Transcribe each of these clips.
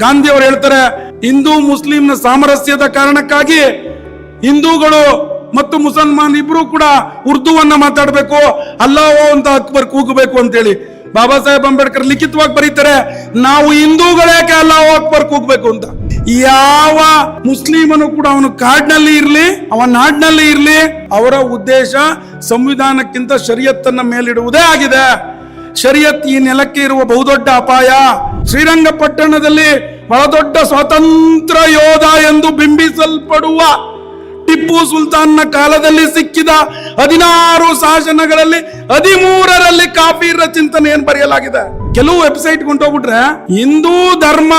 ಗಾಂಧಿ ಅವರು ಹೇಳ್ತಾರೆ, ಹಿಂದೂ ಮುಸ್ಲಿಂನ ಸಾಮರಸ್ಯದ ಕಾರಣಕ್ಕಾಗಿ ಹಿಂದೂಗಳು ಮತ್ತು ಮುಸಲ್ಮಾನ್ ಇಬ್ರು ಕೂಡ ಉರ್ದುವನ್ನ ಮಾತಾಡಬೇಕು, ಅಲ್ಲಾಹೋ ಅಂತ ಅಕ್ಬರ್ ಕೂಗಬೇಕು ಅಂತೇಳಿ. ಬಾಬಾ ಸಾಹೇಬ್ ಅಂಬೇಡ್ಕರ್ ಲಿಖಿತವಾಗಿ ಬರೀತಾರೆ, ನಾವು ಹಿಂದೂಗಳೇಕೆ ಅಲ್ಲಾಹೋ ಅಕ್ಬರ್ ಕೂಗಬೇಕು ಅಂತ. ಯಾವ ಮುಸ್ಲಿಮನು ಕೂಡ ಅವನು ಕಾಡ್ನಲ್ಲಿ ಇರ್ಲಿ, ಅವನ ನಾಡಿನಲ್ಲಿ ಇರ್ಲಿ, ಅವರ ಉದ್ದೇಶ ಸಂವಿಧಾನಕ್ಕಿಂತ ಶರಿಯತ್ತನ್ನ ಮೇಲಿಡುವುದೇ ಆಗಿದೆ. ಶರಿಯತ್ ಈ ನೆಲಕ್ಕೆ ಇರುವ ಬಹುದೊಡ್ಡ ಅಪಾಯ. ಶ್ರೀರಂಗಪಟ್ಟಣದಲ್ಲಿ ಬಹಳ ದೊಡ್ಡ ಸ್ವಾತಂತ್ರ್ಯ ಯೋಧ ಎಂದು ಬಿಂಬಿಸಲ್ಪಡುವ ಟಿಪ್ಪು ಸುಲ್ತಾನ್ನ ಕಾಲದಲ್ಲಿ ಸಿಕ್ಕಿದ 16 ಶಾಸನಗಳಲ್ಲಿ 13ರಲ್ಲಿ ಕಾಫಿರ ಚಿಂತನೆ ಏನು ಬರೆಯಲಾಗಿದೆ. ಕೆಲವು ವೆಬ್ಸೈಟ್ ಕೊಂಡೋಗ್ಬಿಟ್ರೆ ಹಿಂದೂ ಧರ್ಮ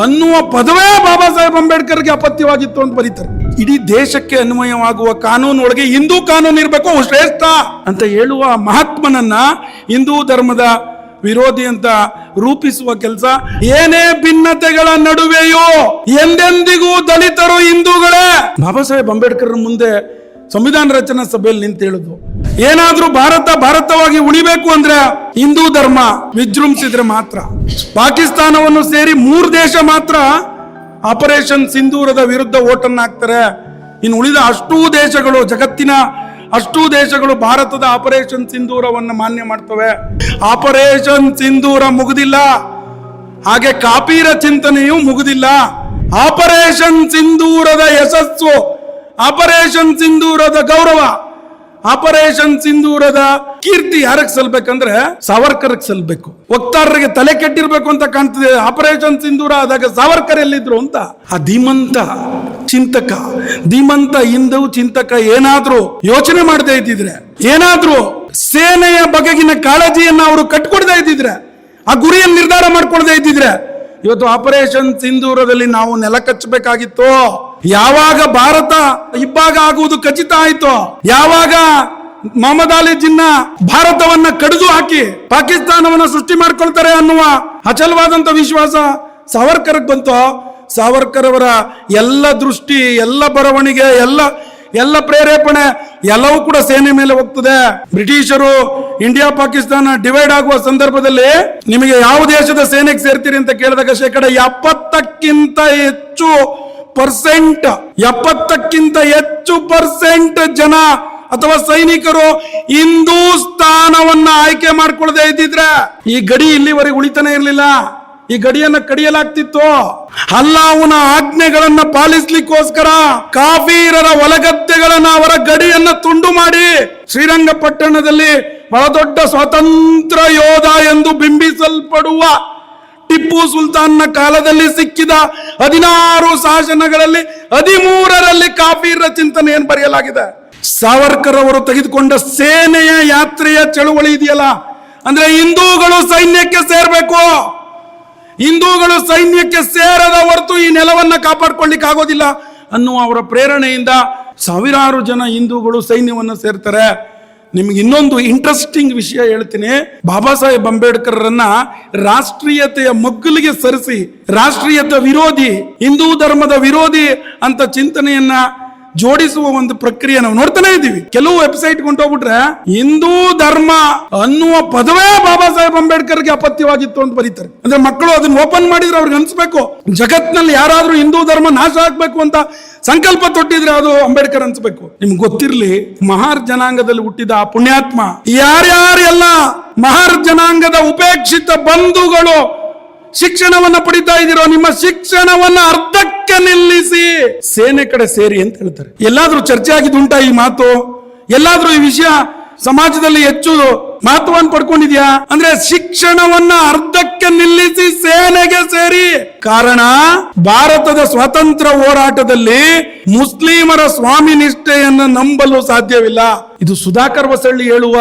ಅನ್ನುವ ಪದವೇ ಬಾಬಾ ಸಾಹೇಬ್ ಅಂಬೇಡ್ಕರ್ಗೆ ಅಪತ್ಯವಾಗಿತ್ತು ಅಂತ ಬರೀತಾರೆ. ಇಡೀ ದೇಶಕ್ಕೆ ಅನ್ವಯವಾಗುವ ಕಾನೂನು ಒಳಗೆ ಹಿಂದೂ ಕಾನೂನು ಇರಬೇಕು, ಶ್ರೇಷ್ಠ ಅಂತ ಹೇಳುವ ಮಹಾತ್ಮನನ್ನ ಹಿಂದೂ ಧರ್ಮದ ವಿರೋಧಿ ಅಂತ ರೂಪಿಸುವ ಕೆಲಸ. ಏನೇ ಭಿನ್ನತೆಗಳ ನಡುವೆಯೂ ಎಂದೆಂದಿಗೂ ದಲಿತರು ಹಿಂದೂಗಳೇ. ಬಾಬಾ ಸಾಹೇಬ್ ಅಂಬೇಡ್ಕರ್ ಮುಂದೆ ಸಂವಿಧಾನ ರಚನಾ ಸಭೆಯಲ್ಲಿ ನಿಂತು ಹೇಳುದು, ಏನಾದ್ರೂ ಭಾರತವಾಗಿ ಉಳಿಬೇಕು ಅಂದ್ರೆ ಹಿಂದೂ ಧರ್ಮ ವಿಜೃಂಭಿಸಿದ್ರೆ ಮಾತ್ರ. ಪಾಕಿಸ್ತಾನವನ್ನು ಸೇರಿ 3 ದೇಶ ಮಾತ್ರ ಆಪರೇಷನ್ ಸಿಂಧೂರದ ವಿರುದ್ಧ ಓಟನ್ನು ಹಾಕ್ತಾರೆ. ಇನ್ನು ಉಳಿದ ಅಷ್ಟೂ ದೇಶಗಳು, ಜಗತ್ತಿನ ಅಷ್ಟೂ ದೇಶಗಳು ಭಾರತದ ಆಪರೇಷನ್ ಸಿಂಧೂರವನ್ನು ಮಾನ್ಯ ಮಾಡ್ತವೆ. ಆಪರೇಷನ್ ಸಿಂಧೂರ ಮುಗುದಿಲ್ಲ, ಹಾಗೆ ಕಾಪೀರ ಚಿಂತನೆಯೂ ಮುಗುದಿಲ್ಲ. ಆಪರೇಷನ್ ಸಿಂಧೂರದ ಯಶಸ್ಸು, ಆಪರೇಷನ್ ಸಿಂಧೂರದ ಗೌರವ, ಆಪರೇಷನ್ ಸಿಂಧೂರದ ಕೀರ್ತಿ ಯಾರಿಗೆ ಸಲ್ಬೇಕಂದ್ರೆ ಸಾವರ್ಕರ್ಗೆ ಸಲ್ಬೇಕು. ವಕ್ತಾರರಿಗೆ ತಲೆ ಕೆಟ್ಟಿರ್ಬೇಕು ಅಂತ ಕಾಣ್ತದೆ. ಆಪರೇಷನ್ ಸಿಂಧೂರ ಆದಾಗ ಸಾವರ್ಕರ್ ಎಲ್ಲಿದ್ರು ಅಂತ. ಆ ಧೀಮಂತ ಚಿಂತಕ, ಧೀಮಂತ ಹಿಂದೂ ಚಿಂತಕ ಏನಾದ್ರೂ ಯೋಚನೆ ಮಾಡದೇ ಇದ್ದಿದ್ರೆ, ಏನಾದ್ರೂ ಸೇನೆಯ ಬಗೆಗಿನ ಕಾಳಜಿಯನ್ನ ಅವರು ಕಟ್ಕೊಡದೇ ಇದ್ದಿದ್ರೆ, ಆ ಗುರಿಯನ್ನು ನಿರ್ಧಾರ ಮಾಡ್ಕೊಳ್ದೇ ಇದ್ದಿದ್ರೆ ಇವತ್ತು ಆಪರೇಷನ್ ಸಿಂಧೂರದಲ್ಲಿ ನಾವು ನೆಲ ಕಚ್ಚಬೇಕಾಗಿತ್ತು. ಯಾವಾಗ ಭಾರತ ಇಬ್ಬಾಗ ಆಗುವುದು ಖಚಿತ ಆಯ್ತು, ಯಾವಾಗ ಮೊಹಮ್ಮದ್ ಅಲಿ ಜಿನ್ನಾ ಭಾರತವನ್ನ ಕಡಿದು ಹಾಕಿ ಪಾಕಿಸ್ತಾನವನ್ನ ಸೃಷ್ಟಿ ಮಾಡ್ಕೊಳ್ತಾರೆ ಅನ್ನುವ ಅಚಲವಾದಂತ ವಿಶ್ವಾಸ ಸಾವರ್ಕರ್ಗೆ ಬಂತು, ಸಾವರ್ಕರ್ ಅವರ ಎಲ್ಲ ದೃಷ್ಟಿ, ಎಲ್ಲ ಬರವಣಿಗೆ, ಎಲ್ಲ ಪ್ರೇರೇಪಣೆ ಎಲ್ಲವೂ ಕೂಡ ಸೇನೆ ಮೇಲೆ ಹೋಗ್ತದೆ. ಬ್ರಿಟಿಷರು ಇಂಡಿಯಾ ಪಾಕಿಸ್ತಾನ ಡಿವೈಡ್ ಆಗುವ ಸಂದರ್ಭದಲ್ಲಿ ನಿಮಗೆ ಯಾವ ದೇಶದ ಸೇನೆಗೆ ಸೇರ್ತೀರಿ ಅಂತ ಕೇಳಿದಾಗ 70ಕ್ಕಿಂತ ಹೆಚ್ಚು ಪರ್ಸೆಂಟ್ ಜನ ಅಥವಾ ಸೈನಿಕರು ಹಿಂದೂಸ್ತಾನವನ್ನ ಆಯ್ಕೆ ಮಾಡ್ಕೊಳ್ಳದೆ ಇದ್ದಿದ್ರೆ ಈ ಗಡಿ ಇಲ್ಲಿವರೆಗೆ ಉಳಿತಾನೆ ಇರಲಿಲ್ಲ. ಈ ಗಡಿಯನ್ನ ಕಡಿಯಲಾಗ್ತಿತ್ತು. ಅಲ್ಲಾಹನ ಆಜ್ಞೆಗಳನ್ನ ಪಾಲಿಸ್ಲಿಕ್ಕೋಸ್ಕರ ಕಾಫೀರರ ಹೊಲಗದ್ದೆಗಳನ್ನ, ಅವರ ಗಡಿಯನ್ನ ತುಂಡು ಮಾಡಿ ಶ್ರೀರಂಗಪಟ್ಟಣದಲ್ಲಿ ಬಹಳ ದೊಡ್ಡ ಸ್ವಾತಂತ್ರ್ಯ ಯೋಧ ಎಂದು ಬಿಂಬಿಸಲ್ಪಡುವ ಟಿಪ್ಪು ಸುಲ್ತಾನ್ನ ಕಾಲದಲ್ಲಿ ಸಿಕ್ಕಿದ 16 ಶಾಸನಗಳಲ್ಲಿ 13ರಲ್ಲಿ ಕಾಫೀರ ಚಿಂತನೆ ಏನು ಬರೆಯಲಾಗಿದೆ. ಸಾವರ್ಕರ್ ಅವರು ತೆಗೆದುಕೊಂಡ ಸೇನೆಯ ಯಾತ್ರೆಯ ಚಳುವಳಿ ಇದೆಯಲ್ಲ, ಅಂದ್ರೆ ಹಿಂದೂಗಳು ಸೈನ್ಯಕ್ಕೆ ಸೇರ್ಬೇಕು, ಹಿಂದೂಗಳು ಸೈನ್ಯಕ್ಕೆ ಸೇರದ ಹೊರತು ಈ ನೆಲವನ್ನ ಕಾಪಾಡ್ಕೊಳ್ಳಿಕ್ಕೆ ಆಗೋದಿಲ್ಲ ಅನ್ನುವ ಅವರ ಪ್ರೇರಣೆಯಿಂದ ಸಾವಿರಾರು ಜನ ಹಿಂದೂಗಳು ಸೈನ್ಯವನ್ನು ಸೇರ್ತಾರೆ. ನಿಮ್ಗೆ ಇನ್ನೊಂದು ಇಂಟ್ರೆಸ್ಟಿಂಗ್ ವಿಷಯ ಹೇಳ್ತೀನಿ. ಬಾಬಾ ಸಾಹೇಬ್ ಅಂಬೇಡ್ಕರ್ರನ್ನ ರಾಷ್ಟ್ರೀಯತೆಯ ಮಗ್ಗಲಿಗೆ ಸರಿಸಿ ರಾಷ್ಟ್ರೀಯತೆ ವಿರೋಧಿ, ಹಿಂದೂ ಧರ್ಮದ ವಿರೋಧಿ ಅಂತ ಚಿಂತನೆಯನ್ನ ಜೋಡಿಸುವ ಒಂದು ಪ್ರಕ್ರಿಯೆ ನಾವು ನೋಡ್ತಾನೆ ಇದ್ದೀವಿ. ಕೆಲವು ವೆಬ್ಸೈಟ್ ಕೊಂಡೋಗ್ಬಿಟ್ರೆ ಹಿಂದೂ ಧರ್ಮ ಅನ್ನುವ ಪದವೇ ಬಾಬಾ ಸಾಹೇಬ್ ಅಂಬೇಡ್ಕರ್ಗೆ ಅಪತ್ಯವಾಗಿತ್ತು ಅಂತ ಬರೀತಾರೆ. ಅಂದ್ರೆ ಮಕ್ಕಳು ಅದನ್ನ ಓಪನ್ ಮಾಡಿದ್ರೆ ಅವ್ರಿಗೆ ಅನ್ಸ್ಬೇಕು, ಜಗತ್ನಲ್ಲಿ ಯಾರಾದ್ರೂ ಹಿಂದೂ ಧರ್ಮ ನಾಶ ಆಗ್ಬೇಕು ಅಂತ ಸಂಕಲ್ಪ ತೊಟ್ಟಿದ್ರೆ ಅದು ಅಂಬೇಡ್ಕರ್ ಅನ್ಸ್ಬೇಕು. ನಿಮ್ಗೆ ಗೊತ್ತಿರ್ಲಿ, ಮಹಾರ್ ಜನಾಂಗದಲ್ಲಿ ಹುಟ್ಟಿದ ಆ ಪುಣ್ಯಾತ್ಮ ಯಾರ್ಯಾರೆಲ್ಲ ಮಹಾರ್ ಜನಾಂಗದ ಉಪೇಕ್ಷಿತ ಬಂಧುಗಳು ಶಿಕ್ಷಣವನ್ನ ಪಡಿತಾ ಇದ್ದೀರೋ, ನಿಮ್ಮ ಶಿಕ್ಷಣವನ್ನ ಅರ್ಧಕ್ಕೆ ನಿಲ್ಲಿಸಿ ಸೇನೆ ಕಡೆ ಸೇರಿ ಅಂತ ಹೇಳ್ತಾರೆ. ಎಲ್ಲಾದ್ರೂ ಚರ್ಚೆ ಆಗಿದ್ದುಂಟಾ ಈ ಮಾತು? ಎಲ್ಲಾದ್ರೂ ಈ ವಿಷಯ ಸಮಾಜದಲ್ಲಿ ಹೆಚ್ಚು ಮಹತ್ವವನ್ನು ಪಡ್ಕೊಂಡಿದ್ಯಾ? ಅಂದ್ರೆ ಶಿಕ್ಷಣವನ್ನ ಅರ್ಧಕ್ಕೆ ನಿಲ್ಲಿಸಿ ಸೇನೆಗೆ ಸೇರಿ. ಕಾರಣ, ಭಾರತದ ಸ್ವಾತಂತ್ರ್ಯ ಹೋರಾಟದಲ್ಲಿ ಮುಸ್ಲಿಮರ ಸ್ವಾಮಿ ನಿಷ್ಠೆಯನ್ನು ನಂಬಲು ಸಾಧ್ಯವಿಲ್ಲ. ಇದು ಸುಧಾಕರ್ ವಸಳ್ಳಿ ಹೇಳುವ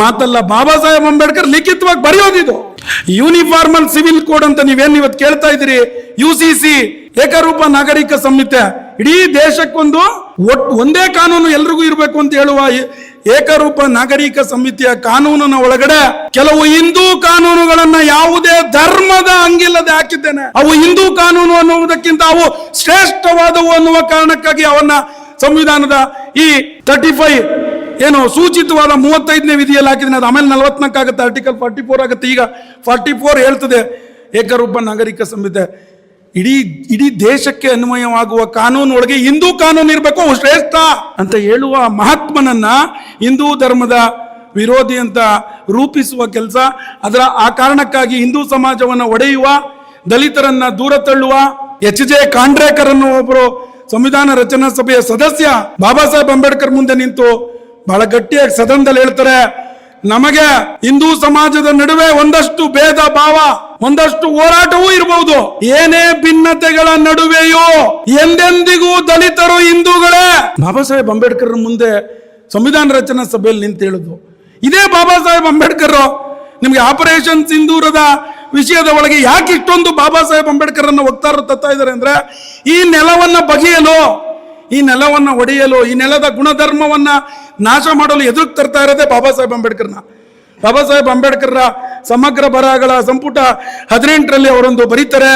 ಮಾತಲ್ಲ, ಬಾಬಾ ಸಾಹೇಬ್ ಅಂಬೇಡ್ಕರ್ ಲಿಖಿತವಾಗಿ ಬರೆಯೋದಿದು. ಯೂನಿಫಾರ್ಮಲ್ ಸಿವಿಲ್ ಕೋಡ್ ಅಂತ ನೀವೇನ್ ಇವತ್ತು ಕೇಳ್ತಾ ಇದ್ದೀರಿ, UCC ಏಕರೂಪ ನಾಗರಿಕ ಸಂಹಿತೆ, ಇಡೀ ದೇಶಕ್ಕೊಂದು ಒಂದೇ ಕಾನೂನು ಎಲ್ರಿಗೂ ಇರಬೇಕು ಅಂತ ಹೇಳುವ ಏಕರೂಪ ನಾಗರಿಕ ಸಂಹಿತೆಯ ಕಾನೂನಿನ ಒಳಗಡೆ ಕೆಲವು ಹಿಂದೂ ಕಾನೂನುಗಳನ್ನ ಯಾವುದೇ ಧರ್ಮದ ಅಂಗಿಲ್ಲದೆ ಹಾಕಿದ್ದೇನೆ. ಅವು ಹಿಂದೂ ಕಾನೂನು ಅನ್ನುವುದಕ್ಕಿಂತ ಅವು ಶ್ರೇಷ್ಠವಾದವು ಅನ್ನುವ ಕಾರಣಕ್ಕಾಗಿ ಅವನ್ನ ಸಂವಿಧಾನದ ಈ 35 ಏನು ಸೂಚಿತವಾದ 35ನೇ ವಿಧಿಯಲ್ಲಿ ಹಾಕಿದ್ರೆ ಅದು ಆಮೇಲೆ 44 ಆಗುತ್ತೆ, ಆರ್ಟಿಕಲ್ 44 ಆಗುತ್ತೆ. ಈಗ 44 ಹೇಳ್ತದೆ ಏಕರೂಪ ನಾಗರಿಕ ಸಂಹಿತೆ. ಇಡೀ ದೇಶಕ್ಕೆ ಅನ್ವಯವಾಗುವ ಕಾನೂನು ಒಳಗೆ ಹಿಂದೂ ಕಾನೂನು ಇರಬೇಕು, ಅವು ಶ್ರೇಷ್ಠ ಅಂತ ಹೇಳುವ ಮಹಾತ್ಮನನ್ನ ಹಿಂದೂ ಧರ್ಮದ ವಿರೋಧಿ ಅಂತ ರೂಪಿಸುವ ಕೆಲಸ, ಆ ಕಾರಣಕ್ಕಾಗಿ ಹಿಂದೂ ಸಮಾಜವನ್ನು ಒಡೆಯುವ, ದಲಿತರನ್ನ ದೂರ ತಳ್ಳುವ ಎಚ್ ಜೆ ಖಾಂಡ್ರೇಕರ್ ಅನ್ನೋ ಒಬ್ಬರು ಸಂವಿಧಾನ ರಚನಾ ಸಭೆಯ ಸದಸ್ಯ ಬಾಬಾ ಸಾಹೇಬ್ ಅಂಬೇಡ್ಕರ್ ಮುಂದೆ ನಿಂತು ಬಹಳ ಗಟ್ಟಿಯಾಗಿ ಸದನದಲ್ಲಿ ಹೇಳ್ತಾರೆ, ನಮಗೆ ಹಿಂದೂ ಸಮಾಜದ ನಡುವೆ ಒಂದಷ್ಟು ಭೇದ ಭಾವ, ಒಂದಷ್ಟು ಹೋರಾಟವೂ ಇರಬಹುದು, ಏನೇ ಭಿನ್ನತೆಗಳ ನಡುವೆಯೂ ಎಂದೆಂದಿಗೂ ದಲಿತರು ಹಿಂದೂಗಳೇ. ಬಾಬಾ ಸಾಹೇಬ್ ಅಂಬೇಡ್ಕರ್ ಮುಂದೆ ಸಂವಿಧಾನ ರಚನಾ ಸಭೆಯಲ್ಲಿ ನಿಂತು ಹೇಳುದು ಇದೇ ಬಾಬಾ ಸಾಹೇಬ್ ಅಂಬೇಡ್ಕರ್. ನಿಮ್ಗೆ ಆಪರೇಷನ್ ಸಿಂಧೂರದ ವಿಷಯದ ಒಳಗೆ ಯಾಕೆ ಇಷ್ಟೊಂದು ಬಾಬಾ ಸಾಹೇಬ್ ಅಂಬೇಡ್ಕರ್ ಅನ್ನು ವಕ್ತಾರರು ತತ್ತಾ ಇದ್ದಾರೆ ಅಂದ್ರೆ, ಈ ನೆಲವನ್ನ ಬಗೆಯಲು, ಈ ನೆಲವನ್ನ ಒಡೆಯಲು, ಈ ನೆಲದ ಗುಣಧರ್ಮವನ್ನ ನಾಶ ಮಾಡಲು ಎದುರು ತರ್ತಾ ಇರೋದೇ ಬಾಬಾ ಸಾಹೇಬ್ ಅಂಬೇಡ್ಕರ್ನ. ಬಾಬಾ ಸಾಹೇಬ್ ಅಂಬೇಡ್ಕರ್ ಸಮಗ್ರ ಬರಹಗಳ ಸಂಪುಟ 18ರಲ್ಲಿ ಅವರೊಂದು ಬರೀತಾರೆ,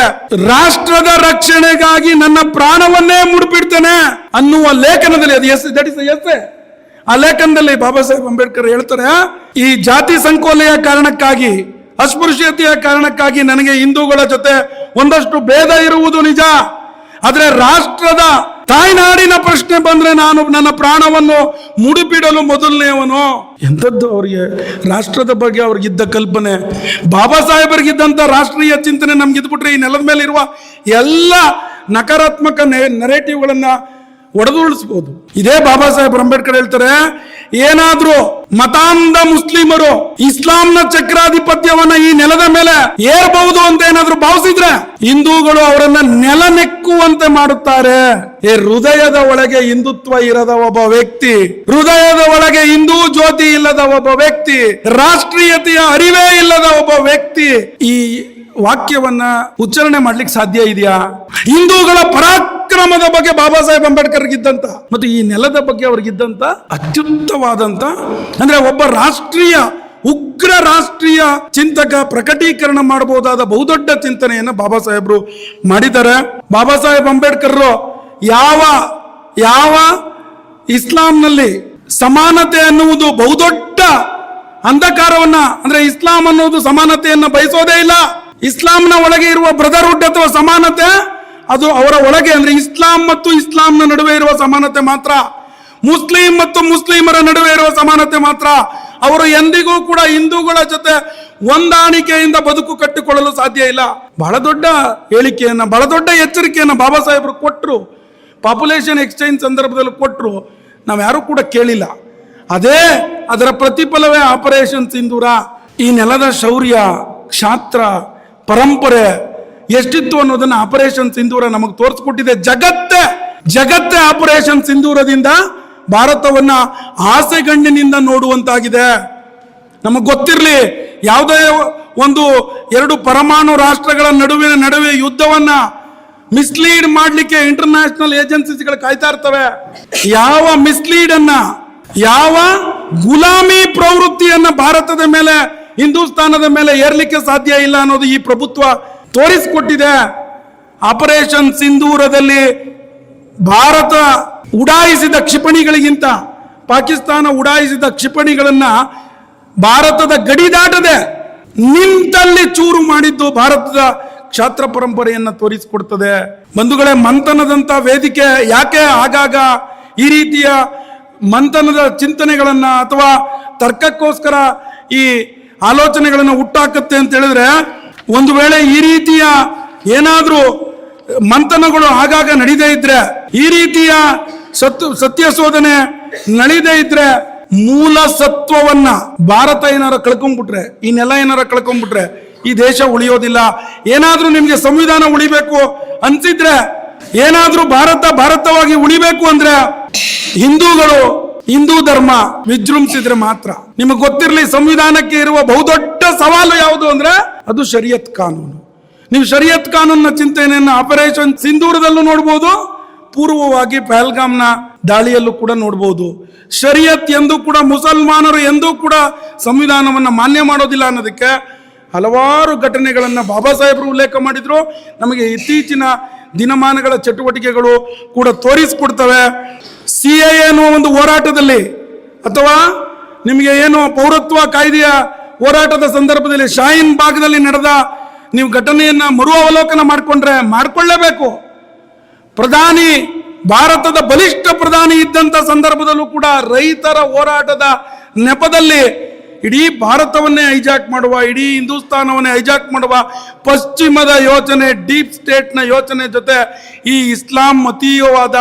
ರಾಷ್ಟ್ರದ ರಕ್ಷಣೆಗಾಗಿ ನನ್ನ ಪ್ರಾಣವನ್ನೇ ಮುಡುಪಿಡ್ತೇನೆ ಅನ್ನುವ ಲೇಖನದಲ್ಲಿ, ಅದು ಎಸ್ ಆ ಲೇಖನದಲ್ಲಿ ಬಾಬಾ ಸಾಹೇಬ್ ಅಂಬೇಡ್ಕರ್ ಹೇಳ್ತಾರೆ, ಈ ಜಾತಿ ಸಂಕೋಲೆಯ ಕಾರಣಕ್ಕಾಗಿ, ಅಸ್ಪೃಶ್ಯತೆಯ ಕಾರಣಕ್ಕಾಗಿ ನನಗೆ ಹಿಂದೂಗಳ ಜೊತೆ ಒಂದಷ್ಟು ಭೇದ ಇರುವುದು ನಿಜ, ಆದ್ರೆ ರಾಷ್ಟ್ರದ ತಾಯ್ನಾಡಿನ ಪ್ರಶ್ನೆ ಬಂದ್ರೆ ನಾನು ನನ್ನ ಪ್ರಾಣವನ್ನು ಮುಡುಪಿಡಲು ಮೊದಲನೆಯವನು. ಎಂಥದ್ದು ಅವರಿಗೆ ರಾಷ್ಟ್ರದ ಬಗ್ಗೆ ಅವ್ರಿಗಿದ್ದ ಕಲ್ಪನೆ, ಬಾಬಾ ಸಾಹೇಬರಿಗಿದ್ದಂತ ರಾಷ್ಟ್ರೀಯ ಚಿಂತನೆ ನಮ್ಗಿದ್ಬಿಟ್ರೆ ಈ ನೆಲದ ಮೇಲೆ ಇರುವ ಎಲ್ಲ ನಕಾರಾತ್ಮಕ ನೆರೇಟಿವ್ಗಳನ್ನ ಒಡೆದುಳಿಸಬಹುದು. ಇದೇ ಬಾಬಾ ಸಾಹೇಬ್ ಅಂಬೇಡ್ಕರ್ ಹೇಳ್ತಾರೆ, ಏನಾದ್ರೂ ಮತಾಂಧ ಮುಸ್ಲಿಮರು ಇಸ್ಲಾಂನ ಚಕ್ರಾಧಿಪತ್ಯವನ್ನ ಈ ನೆಲದ ಮೇಲೆ ಏರ್ಬಹುದು ಅಂತ ಏನಾದ್ರೂ ಭಾವಿಸಿದ್ರೆ ಹಿಂದೂಗಳು ಅವರನ್ನ ನೆಲ ನೆಕ್ಕುವಂತೆ ಮಾಡುತ್ತಾರೆ. ಹೃದಯದ ಒಳಗೆ ಹಿಂದುತ್ವ ಇರದ ಒಬ್ಬ ವ್ಯಕ್ತಿ, ಹೃದಯದ ಒಳಗೆ ಹಿಂದೂ ಜ್ಯೋತಿ ಇಲ್ಲದ ಒಬ್ಬ ವ್ಯಕ್ತಿ, ರಾಷ್ಟ್ರೀಯತೆಯ ಅರಿವೇ ಇಲ್ಲದ ಒಬ್ಬ ವ್ಯಕ್ತಿ ಈ ವಾಕ್ಯವನ್ನ ಉಚ್ಚಾರಣೆ ಮಾಡ್ಲಿಕ್ಕೆ ಸಾಧ್ಯ ಇದೆಯಾ? ಹಿಂದೂಗಳ ಪರಾಕ್ರಮದ ಬಗ್ಗೆ ಬಾಬಾ ಸಾಹೇಬ್ ಅಂಬೇಡ್ಕರ್ ಇದ್ದಂತ ಮತ್ತು ಈ ನೆಲದ ಬಗ್ಗೆ ಅವ್ರಿಗಿದ್ದಂತ ಅತ್ಯುತ್ತವಾದಂತ, ಅಂದ್ರೆ ಒಬ್ಬ ಉಗ್ರ ರಾಷ್ಟ್ರೀಯ ಚಿಂತಕ ಪ್ರಕಟೀಕರಣ ಮಾಡಬಹುದಾದ ಬಹುದೊಡ್ಡ ಚಿಂತನೆಯನ್ನ ಬಾಬಾ ಸಾಹೇಬ್ರು ಮಾಡಿದ್ದಾರೆ. ಬಾಬಾ ಸಾಹೇಬ್ ಅಂಬೇಡ್ಕರ್ ಯಾವ ಇಸ್ಲಾಂನಲ್ಲಿ ಸಮಾನತೆ ಅನ್ನುವುದು ಬಹುದೊಡ್ಡ ಅಂಧಕಾರವನ್ನ, ಅಂದ್ರೆ ಇಸ್ಲಾಂ ಅನ್ನುವುದು ಸಮಾನತೆಯನ್ನ ಬಯಸೋದೇ ಇಲ್ಲ. ಇಸ್ಲಾಂನ ಒಳಗೆ ಇರುವ ಬ್ರದರ್ಹುಡ್ ಅಥವಾ ಸಮಾನತೆ ಅದು ಅವರ ಒಳಗೆ, ಅಂದ್ರೆ ಇಸ್ಲಾಂ ಮತ್ತು ಇಸ್ಲಾಂನ ನಡುವೆ ಇರುವ ಸಮಾನತೆ ಮಾತ್ರ, ಮುಸ್ಲಿಂ ಮತ್ತು ಮುಸ್ಲಿಮರ ನಡುವೆ ಇರುವ ಸಮಾನತೆ ಮಾತ್ರ. ಅವರು ಎಂದಿಗೂ ಕೂಡ ಹಿಂದೂಗಳ ಜೊತೆ ಹೊಂದಾಣಿಕೆಯಿಂದ ಬದುಕು ಕಟ್ಟಿಕೊಳ್ಳಲು ಸಾಧ್ಯ ಇಲ್ಲ. ಬಹಳ ದೊಡ್ಡ ಹೇಳಿಕೆಯನ್ನ, ಬಹಳ ದೊಡ್ಡ ಎಚ್ಚರಿಕೆಯನ್ನ ಬಾಬಾ ಸಾಹೇಬರು ಕೊಟ್ಟರು, ಪಾಪ್ಯುಲೇಷನ್ ಎಕ್ಸ್ಚೇಂಜ್ ಸಂದರ್ಭದಲ್ಲಿ ಕೊಟ್ಟರು. ನಾವ್ಯಾರು ಕೂಡ ಕೇಳಿಲ್ಲ. ಅದರ ಪ್ರತಿಫಲವೇ ಆಪರೇಷನ್ ಸಿಂಧೂರ. ಈ ನೆಲದ ಶೌರ್ಯ, ಕ್ಷಾತ್ರ, ಪರಂಪರೆ ಎಷ್ಟಿತ್ತು ಅನ್ನೋದನ್ನ ಆಪರೇಷನ್ ಸಿಂಧೂರ ನಮಗೆ ತೋರಿಸ್ಕೊಟ್ಟಿದೆ. ಜಗತ್ತೇ ಆಪರೇಷನ್ ಸಿಂಧೂರದಿಂದ ಭಾರತವನ್ನ ಆಸೆಗಣ್ಣಿನಿಂದ ನೋಡುವಂತಾಗಿದೆ. ನಮಗ್ ಗೊತ್ತಿರಲಿ, ಯಾವುದೇ ಎರಡು ಪರಮಾಣು ರಾಷ್ಟ್ರಗಳ ನಡುವೆ ಯುದ್ಧವನ್ನ ಮಿಸ್ಲೀಡ್ ಮಾಡ್ಲಿಕ್ಕೆ ಇಂಟರ್ನ್ಯಾಷನಲ್ ಏಜೆನ್ಸಿಗಳು ಕಾಯ್ತಾ ಇರ್ತವೆ. ಯಾವ ಮಿಸ್ಲೀಡ್ ಅನ್ನ, ಯಾವ ಗುಲಾಮಿ ಪ್ರವೃತ್ತಿಯನ್ನ ಭಾರತದ ಮೇಲೆ, ಹಿಂದೂಸ್ತಾನದ ಮೇಲೆ ಏರ್ಲಿಕ್ಕೆ ಸಾಧ್ಯ ಇಲ್ಲ ಅನ್ನೋದು ಈ ಪ್ರಭುತ್ವ ತೋರಿಸಿಕೊಟ್ಟಿದೆ. ಆಪರೇಷನ್ ಸಿಂಧೂರದಲ್ಲಿ ಭಾರತ ಉಡಾಯಿಸಿದ ಕ್ಷಿಪಣಿಗಳಿಗಿಂತ ಪಾಕಿಸ್ತಾನ ಉಡಾಯಿಸಿದ ಕ್ಷಿಪಣಿಗಳನ್ನ ಭಾರತದ ಗಡಿ ದಾಟದೆ ನಿಂತಲ್ಲಿ ಚೂರು ಮಾಡಿದ್ದು ಭಾರತದ ಕ್ಷಾತ್ರ ಪರಂಪರೆಯನ್ನ ತೋರಿಸಿಕೊಡ್ತದೆ. ಬಂಧುಗಳೇ, ಮಂಥನದಂತ ವೇದಿಕೆ ಯಾಕೆ ಆಗಾಗ ಈ ರೀತಿಯ ಮಂಥನದ ಚಿಂತನೆಗಳನ್ನ ಅಥವಾ ತರ್ಕಕ್ಕೋಸ್ಕರ ಈ ಆಲೋಚನೆಗಳನ್ನು ಹುಟ್ಟಾಕತ್ತೆ ಅಂತ ಹೇಳಿದ್ರೆ, ಒಂದು ವೇಳೆ ಈ ರೀತಿಯ ಏನಾದ್ರೂ ಮಂಥನಗಳು ಆಗಾಗ ನಡೀದೇ ಇದ್ರೆ, ಈ ರೀತಿಯ ಸತ್ಯ ಶೋಧನೆ ನಡೀದೇ ಇದ್ರೆ, ಮೂಲ ಸತ್ವವನ್ನ ಭಾರತ ಏನಾರ ಕಳ್ಕೊಂಡ್ಬಿಟ್ರೆ, ಈ ನೆಲ ಏನಾರ ಕಳ್ಕೊಂಡ್ಬಿಟ್ರೆ ಈ ದೇಶ ಉಳಿಯೋದಿಲ್ಲ. ಏನಾದ್ರೂ ನಿಮ್ಗೆ ಸಂವಿಧಾನ ಉಳಿಬೇಕು ಅನ್ಸಿದ್ರೆ, ಏನಾದ್ರೂ ಭಾರತವಾಗಿ ಉಳಿಬೇಕು ಅಂದ್ರೆ ಹಿಂದೂ ಧರ್ಮ ವಿಜೃಂಭಿಸಿದ್ರೆ ಮಾತ್ರ. ನಿಮಗೆ ಗೊತ್ತಿರಲಿ, ಸಂವಿಧಾನಕ್ಕೆ ಇರುವ ಬಹುದೊಡ್ಡ ಸವಾಲು ಯಾವುದು ಅಂದ್ರೆ ಅದು ಶರಿಯತ್ ಕಾನೂನು. ನೀವು ಶರಿಯತ್ ಕಾನೂನಿನ ಚಿಂತನೆಯನ್ನು ಆಪರೇಷನ್ ಸಿಂಧೂರದಲ್ಲೂ ನೋಡಬಹುದು, ಪೂರ್ವವಾಗಿ ಪಹಲ್ಗಾಮ್ನ ದಾಳಿಯಲ್ಲೂ ಕೂಡ ನೋಡಬಹುದು. ಶರಿಯತ್ ಎಂದು ಕೂಡ ಮುಸಲ್ಮಾನರು ಎಂದೂ ಕೂಡ ಸಂವಿಧಾನವನ್ನ ಮಾನ್ಯ ಮಾಡೋದಿಲ್ಲ ಅನ್ನೋದಕ್ಕೆ ಹಲವಾರು ಘಟನೆಗಳನ್ನ ಬಾಬಾ ಸಾಹೇಬರು ಉಲ್ಲೇಖ ಮಾಡಿದ್ರು. ನಮಗೆ ಇತ್ತೀಚಿನ ದಿನಮಾನಗಳ ಚಟುವಟಿಕೆಗಳು ಕೂಡ ತೋರಿಸಿಕೊಡ್ತವೆ. CAA ಅನ್ನುವ ಒಂದು ಹೋರಾಟದಲ್ಲಿ, ಅಥವಾ ನಿಮಗೆ ಏನು ಪೌರತ್ವ ಕಾಯ್ದೆಯ ಹೋರಾಟದ ಸಂದರ್ಭದಲ್ಲಿ ಶಾಹೀನ್ ಬಾಗ್ದಲ್ಲಿ ನಡೆದ ನೀವು ಘಟನೆಯನ್ನ ಮರು ಅವಲೋಕನ ಮಾಡಿಕೊಂಡ್ರೆ ಮಾಡ್ಕೊಳ್ಳೇಬೇಕು. ಪ್ರಧಾನಿ, ಭಾರತದ ಬಲಿಷ್ಠ ಪ್ರಧಾನಿ ಇದ್ದಂತ ಸಂದರ್ಭದಲ್ಲೂ ಕೂಡ ರೈತರ ಹೋರಾಟದ ನೆಪದಲ್ಲಿ ಇಡೀ ಭಾರತವನ್ನೇ ಹೈಜಾಕ್ ಮಾಡುವ, ಇಡೀ ಹಿಂದೂಸ್ತಾನವನ್ನೇ ಹೈಜಾಕ್ ಮಾಡುವ ಪಶ್ಚಿಮದ ಯೋಚನೆ, ಡೀಪ್ ಸ್ಟೇಟ್ನ ಯೋಚನೆ ಜೊತೆ ಈ ಇಸ್ಲಾಂ ಮತೀಯವಾದ,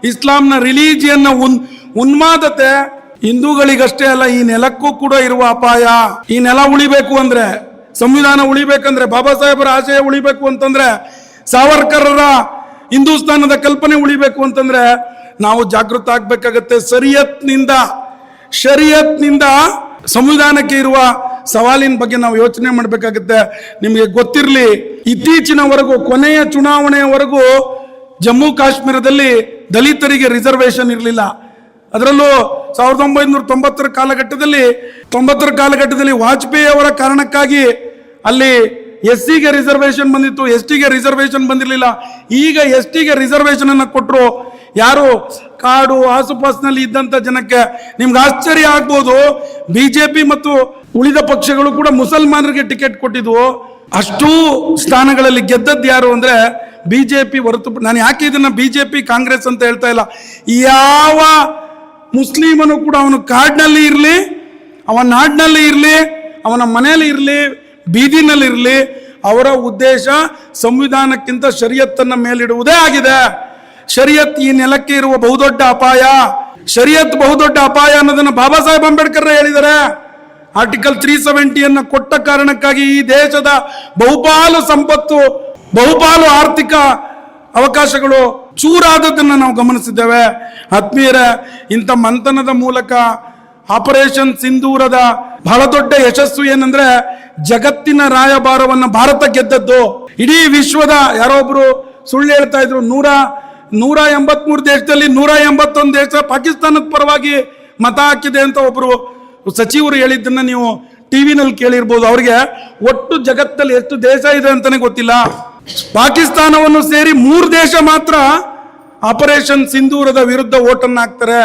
ಇಸ್ಲಾಂನ ರಿಲಿಜಿಯನ್ನ ಉನ್ಮಾದತೆ ಹಿಂದೂಗಳಿಗಷ್ಟೇ ಅಲ್ಲ, ಈ ನೆಲಕ್ಕೂ ಕೂಡ ಇರುವ ಅಪಾಯ. ಈ ನೆಲ ಉಳಿಬೇಕು ಅಂದ್ರೆ, ಸಂವಿಧಾನ ಉಳಿಬೇಕಂದ್ರೆ, ಬಾಬಾ ಸಾಹೇಬರ ಆಶಯ ಉಳಿಬೇಕು ಅಂತಂದ್ರೆ, ಸಾವರ್ಕರರ ಹಿಂದೂಸ್ತಾನದ ಕಲ್ಪನೆ ಉಳಿಬೇಕು ಅಂತಂದ್ರೆ ನಾವು ಜಾಗೃತ ಆಗ್ಬೇಕಾಗತ್ತೆ. ಶರಿಯತ್ನಿಂದ ಸಂವಿಧಾನಕ್ಕೆ ಇರುವ ಸವಾಲಿನ ಬಗ್ಗೆ ನಾವು ಯೋಚನೆ ಮಾಡಬೇಕಾಗುತ್ತೆ. ನಿಮಗೆ ಗೊತ್ತಿರಲಿ, ಇತ್ತೀಚಿನವರೆಗೂ, ಕೊನೆಯ ಚುನಾವಣೆಯವರೆಗೂ ಜಮ್ಮು ಕಾಶ್ಮೀರದಲ್ಲಿ ದಲಿತರಿಗೆ ರಿಸರ್ವೇಶನ್ ಇರಲಿಲ್ಲ. ಅದರಲ್ಲೂ 1990ರ ಕಾಲಘಟ್ಟದಲ್ಲಿ ವಾಜಪೇಯಿ ಅವರ ಕಾರಣಕ್ಕಾಗಿ ಅಲ್ಲಿ SCಗೆ ರಿಸರ್ವೇಶನ್ ಬಂದಿತ್ತು, STಗೆ ರಿಸರ್ವೇಶನ್ ಬಂದಿರಲಿಲ್ಲ. ಈಗ STಗೆ ರಿಸರ್ವೇಶನ್ ಅನ್ನು ಕೊಟ್ಟರು. ಯಾರು ಕಾಡು ಆಸುಪಾಸಿನಲ್ಲಿ ಇದ್ದಂತ ಜನಕ್ಕೆ. ನಿಮ್ಗೆ ಆಶ್ಚರ್ಯ ಆಗ್ಬೋದು, ಬಿಜೆಪಿ ಮತ್ತು ಉಳಿದ ಪಕ್ಷಗಳು ಕೂಡ ಮುಸಲ್ಮಾನರಿಗೆ ಟಿಕೆಟ್ ಕೊಟ್ಟಿದ್ವು. ಅಷ್ಟೂ ಸ್ಥಾನಗಳಲ್ಲಿ ಗೆದ್ದದ್ದು ಯಾರು ಅಂದ್ರೆ ಬಿಜೆಪಿ ಹೊರತು. ನಾನು ಯಾಕೆ ಇದನ್ನ ಬಿಜೆಪಿ ಕಾಂಗ್ರೆಸ್ ಅಂತ ಹೇಳ್ತಾ ಇಲ್ಲ, ಯಾವ ಮುಸ್ಲಿಮನು ಕೂಡ ಅವನು ಕಾಡಿನಲ್ಲಿ ಇರಲಿ, ಅವನ ನಾಡಿನಲ್ಲಿ ಇರಲಿ, ಅವನ ಮನೆಯಲ್ಲಿ ಇರಲಿ, ಬೀದಿನಲ್ಲಿ ಇರಲಿ, ಅವರ ಉದ್ದೇಶ ಸಂವಿಧಾನಕ್ಕಿಂತ ಶರಿಯತ್ತನ್ನ ಮೇಲಿಡುವುದೇ ಆಗಿದೆ. ಶರಿಯತ್ ಈ ನೆಲಕ್ಕೆ ಇರುವ ಬಹುದೊಡ್ಡ ಅಪಾಯ. ಶರಿಯತ್ ಬಹುದೊಡ್ಡ ಅಪಾಯ ಅನ್ನೋದನ್ನ ಬಾಬಾ ಸಾಹೇಬ್ ಅಂಬೇಡ್ಕರ್ ಹೇಳಿದ್ದಾರೆ. ಆರ್ಟಿಕಲ್ 370 ಕೊಟ್ಟ ಕಾರಣಕ್ಕಾಗಿ ಈ ದೇಶದ ಬಹುಪಾಲು ಸಂಪತ್ತು, ಬಹುಪಾಲು ಆರ್ಥಿಕ ಅವಕಾಶಗಳು ಚೂರಾದದ್ದನ್ನು ನಾವು ಗಮನಿಸಿದ್ದೇವೆ. ಆತ್ಮೀಯರೇ, ಇಂಥ ಮಂಥನದ ಮೂಲಕ ಆಪರೇಷನ್ ಸಿಂಧೂರದ ಬಹಳ ದೊಡ್ಡ ಯಶಸ್ಸು ಏನಂದ್ರೆ ಜಗತ್ತಿನ ರಾಯಭಾರವನ್ನ ಭಾರತ ಗೆದ್ದದ್ದು. ಇಡೀ ವಿಶ್ವದ, ಯಾರೋ ಒಬ್ರು ಸುಳ್ಳು ಹೇಳ್ತಾ ಇದ್ರು, 183 ದೇಶದಲ್ಲಿ 181 ದೇಶ ಪಾಕಿಸ್ತಾನದ ಪರವಾಗಿ ಮತ ಹಾಕಿದೆ ಅಂತ ಒಬ್ರು ಸಚಿವರು ಹೇಳಿದ್ದನ್ನ ನೀವು ಟಿವಿನಲ್ಲಿ ಕೇಳಿರ್ಬೋದು. ಅವ್ರಿಗೆ ಒಟ್ಟು ಜಗತ್ತಲ್ಲಿ ಎಷ್ಟು ದೇಶ ಇದೆ ಅಂತಾನೆ ಗೊತ್ತಿಲ್ಲ. ಪಾಕಿಸ್ತಾನವನ್ನು ಸೇರಿ 3 ದೇಶ ಮಾತ್ರ ಆಪರೇಷನ್ ಸಿಂಧೂರದ ವಿರುದ್ಧ ಓಟನ್ನ ಹಾಕ್ತಾರೆ.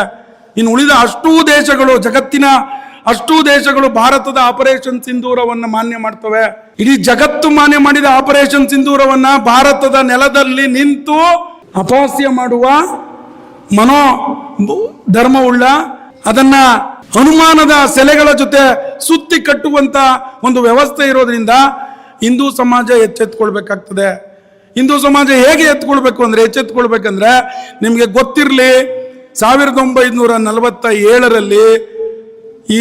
ಇನ್ನು ಉಳಿದ ಅಷ್ಟೂ ದೇಶಗಳು, ಜಗತ್ತಿನ ಅಷ್ಟೂ ದೇಶಗಳು ಭಾರತದ ಆಪರೇಷನ್ ಸಿಂಧೂರವನ್ನು ಮಾನ್ಯ ಮಾಡ್ತವೆ. ಇಡೀ ಜಗತ್ತು ಮಾನ್ಯ ಮಾಡಿದ ಆಪರೇಷನ್ ಸಿಂಧೂರವನ್ನ ಭಾರತದ ನೆಲದಲ್ಲಿ ನಿಂತು ಅಪಹಾಸ್ಯ ಮಾಡುವ ಮನೋ ಧರ್ಮವುಳ್ಳ, ಅದನ್ನ ಅನುಮಾನದ ಸೆಲೆಗಳ ಜೊತೆ ಸುತ್ತಿ ಕಟ್ಟುವಂತ ಒಂದು ವ್ಯವಸ್ಥೆ ಇರೋದ್ರಿಂದ ಹಿಂದೂ ಸಮಾಜ ಎಚ್ಚೆತ್ಕೊಳ್ಬೇಕಾಗ್ತದೆ. ಹಿಂದೂ ಸಮಾಜ ಹೇಗೆ ಎಚ್ಚೆತ್ಕೊಳ್ಬೇಕಂದ್ರೆ ನಿಮಗೆ ಗೊತ್ತಿರಲಿ, 1947ರಲ್ಲಿ ಈ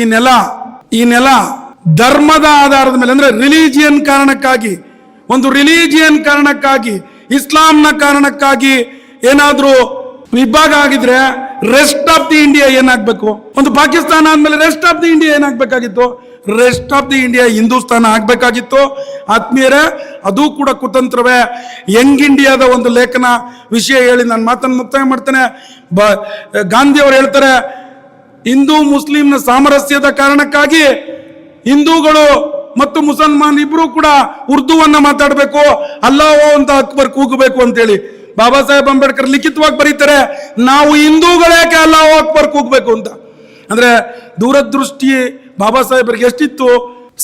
ನೆಲ ಧರ್ಮದ ಆಧಾರದ ಮೇಲೆ, ಅಂದ್ರೆ ರಿಲಿಜಿಯನ್ ಕಾರಣಕ್ಕಾಗಿ, ಇಸ್ಲಾಂನ ಕಾರಣಕ್ಕಾಗಿ ಏನಾದ್ರೂ ವಿಭಾಗ ಆಗಿದ್ರೆ ರೆಸ್ಟ್ ಆಫ್ ದಿ ಇಂಡಿಯಾ ಏನಾಗ್ಬೇಕು? ಒಂದು ಪಾಕಿಸ್ತಾನ ಆದ್ಮೇಲೆ ರೆಸ್ಟ್ ಆಫ್ ದಿ ಇಂಡಿಯಾ ಏನಾಗ್ಬೇಕಾಗಿತ್ತು? Rest of the India Hindustan ಆಗ್ಬೇಕಾಗಿತ್ತು. ಆತ್ಮೀಯರೇ, ಅದು ಕೂಡ ಕುತಂತ್ರವೇ. ಯಂಗ್ ಇಂಡಿಯಾದ ಒಂದು ಲೇಖನ ವಿಷಯ ಹೇಳಿ ನಾನು ಮಾತನ್ನು ಮುಕ್ತಾಯ ಮಾಡ್ತೇನೆ. ಗಾಂಧಿ ಅವರು ಹೇಳ್ತಾರೆ, ಹಿಂದೂ ಮುಸ್ಲಿಂನ ಸಾಮರಸ್ಯದ ಕಾರಣಕ್ಕಾಗಿ ಹಿಂದೂಗಳು ಮತ್ತು ಮುಸಲ್ಮಾನ್ ಇಬ್ರು ಕೂಡ ಉರ್ದುವನ್ನ ಮಾತಾಡಬೇಕು, ಅಲ್ಲಾಹೋ ಅಂತ ಅಕ್ಬರ್ ಕೂಗಬೇಕು ಅಂತೇಳಿ ಬಾಬಾ ಸಾಹೇಬ್ ಅಂಬೇಡ್ಕರ್ ಲಿಖಿತವಾಗಿ ಬರೀತಾರೆ. ನಾವು ಹಿಂದೂಗಳೇಕೆ ಅಲ್ಲಾಹೋ ಅಕ್ಬರ್ ಕೂಗಬೇಕು ಅಂತ. ಅಂದ್ರೆ ದೂರದೃಷ್ಟಿ ಬಾಬಾ ಸಾಹೇಬರಿಗೆ ಎಷ್ಟಿತ್ತು,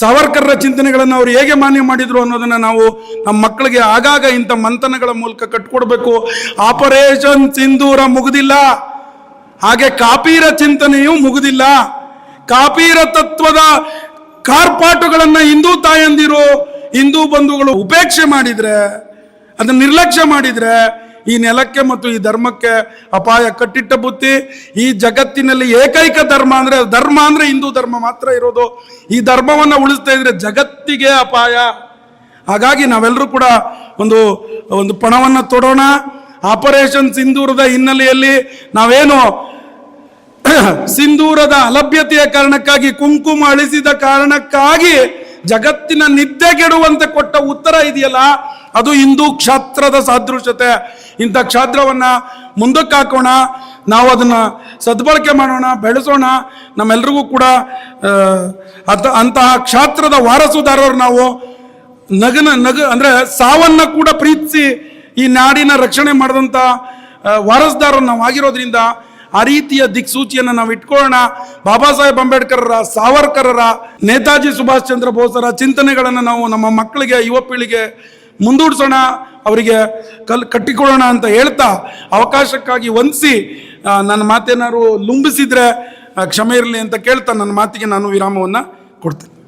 ಸಾವರ್ಕರ್ರ ಚಿಂತನೆಗಳನ್ನು ಅವರು ಹೇಗೆ ಮಾನ್ಯ ಮಾಡಿದ್ರು ಅನ್ನೋದನ್ನ ನಾವು ನಮ್ಮ ಮಕ್ಕಳಿಗೆ ಆಗಾಗ ಇಂಥ ಮಂಥನಗಳ ಮೂಲಕ ಕಟ್ಕೊಡ್ಬೇಕು. ಆಪರೇಷನ್ ಸಿಂಧೂರ ಮುಗುದಿಲ್ಲ, ಹಾಗೆ ಕಾಪೀರ ಚಿಂತನೆಯೂ ಮುಗುದಿಲ್ಲ. ಕಾಪೀರ ತತ್ವದ ಕಾರ್ಪಾಟುಗಳನ್ನ ಹಿಂದೂ ತಾಯಂದಿರು, ಹಿಂದೂ ಬಂಧುಗಳು ಉಪೇಕ್ಷೆ ಮಾಡಿದ್ರೆ, ಅದನ್ನ ನಿರ್ಲಕ್ಷ್ಯ ಮಾಡಿದ್ರೆ ಈ ನೆಲಕ್ಕೆ ಮತ್ತು ಈ ಧರ್ಮಕ್ಕೆ ಅಪಾಯ ಕಟ್ಟಿಟ್ಟ ಬುತ್ತಿ. ಈ ಜಗತ್ತಿನಲ್ಲಿ ಏಕೈಕ ಧರ್ಮ ಅಂದ್ರೆ ಹಿಂದೂ ಧರ್ಮ ಮಾತ್ರ ಇರೋದು. ಈ ಧರ್ಮವನ್ನ ಉಳಿಸ್ತಾ ಇದ್ರೆ ಜಗತ್ತಿಗೆ ಅಪಾಯ. ಹಾಗಾಗಿ ನಾವೆಲ್ಲರೂ ಕೂಡ ಒಂದು ಪಣವನ್ನ ತೊಡೋಣ. ಆಪರೇಷನ್ ಸಿಂಧೂರದ ಹಿನ್ನೆಲೆಯಲ್ಲಿ ನಾವೇನು ಸಿಂಧೂರದ ಅಲಭ್ಯತೆಯ ಕಾರಣಕ್ಕಾಗಿ, ಕುಂಕುಮ ಅಳಿಸಿದ ಕಾರಣಕ್ಕಾಗಿ ಜಗತ್ತಿನ ನಿದ್ದೆಗೆಡುವಂತೆ ಕೊಟ್ಟ ಉತ್ತರ ಇದೆಯಲ್ಲ, ಅದು ಹಿಂದೂ ಕ್ಷಾತ್ರದ ಸಾದೃಶ್ಯತೆ. ಇಂಥ ಕ್ಷಾತ್ರವನ್ನ ಮುಂದಕ್ಕೆ ಹಾಕೋಣ, ನಾವು ಅದನ್ನ ಸದ್ಬಳಕೆ ಮಾಡೋಣ, ಬೆಳೆಸೋಣ. ನಮ್ಮೆಲ್ರಿಗೂ ಕೂಡ ಅಂತಹ ಕ್ಷಾತ್ರದ ವಾರಸುದಾರರು ನಾವು. ಅಂದ್ರೆ ಸಾವನ್ನ ಕೂಡ ಪ್ರೀತಿಸಿ ಈ ನಾಡಿನ ರಕ್ಷಣೆ ಮಾಡಿದಂತ ವಾರಸುದಾರರು ನಾವು ಆಗಿರೋದ್ರಿಂದ ಆ ರೀತಿಯ ದಿಕ್ಸೂಚಿಯನ್ನು ನಾವು ಇಟ್ಕೊಳ್ಳೋಣ. ಬಾಬಾ ಸಾಹೇಬ್ ಅಂಬೇಡ್ಕರ್ರ, ಸಾವರ್ಕರರ, ನೇತಾಜಿ ಸುಭಾಷ್ ಚಂದ್ರ ಬೋಸರ ಚಿಂತನೆಗಳನ್ನು ನಾವು ನಮ್ಮ ಮಕ್ಕಳಿಗೆ, ಯುವ ಪೀಳಿಗೆ ಮುಂದೂಡಿಸೋಣ, ಅವರಿಗೆ ಕಟ್ಟಿಕೊಳ್ಳೋಣ ಅಂತ ಹೇಳ್ತಾ ಅವಕಾಶಕ್ಕಾಗಿ ವಂದಿಸಿ ನನ್ನ ಮಾತೇನಾದ್ರು ಲುಂಬಿಸಿದ್ರೆ ಕ್ಷಮೆ ಇರಲಿ ಅಂತ ಕೇಳ್ತಾ ನನ್ನ ಮಾತಿಗೆ ನಾನು ವಿರಾಮವನ್ನು ಕೊಡ್ತೇನೆ.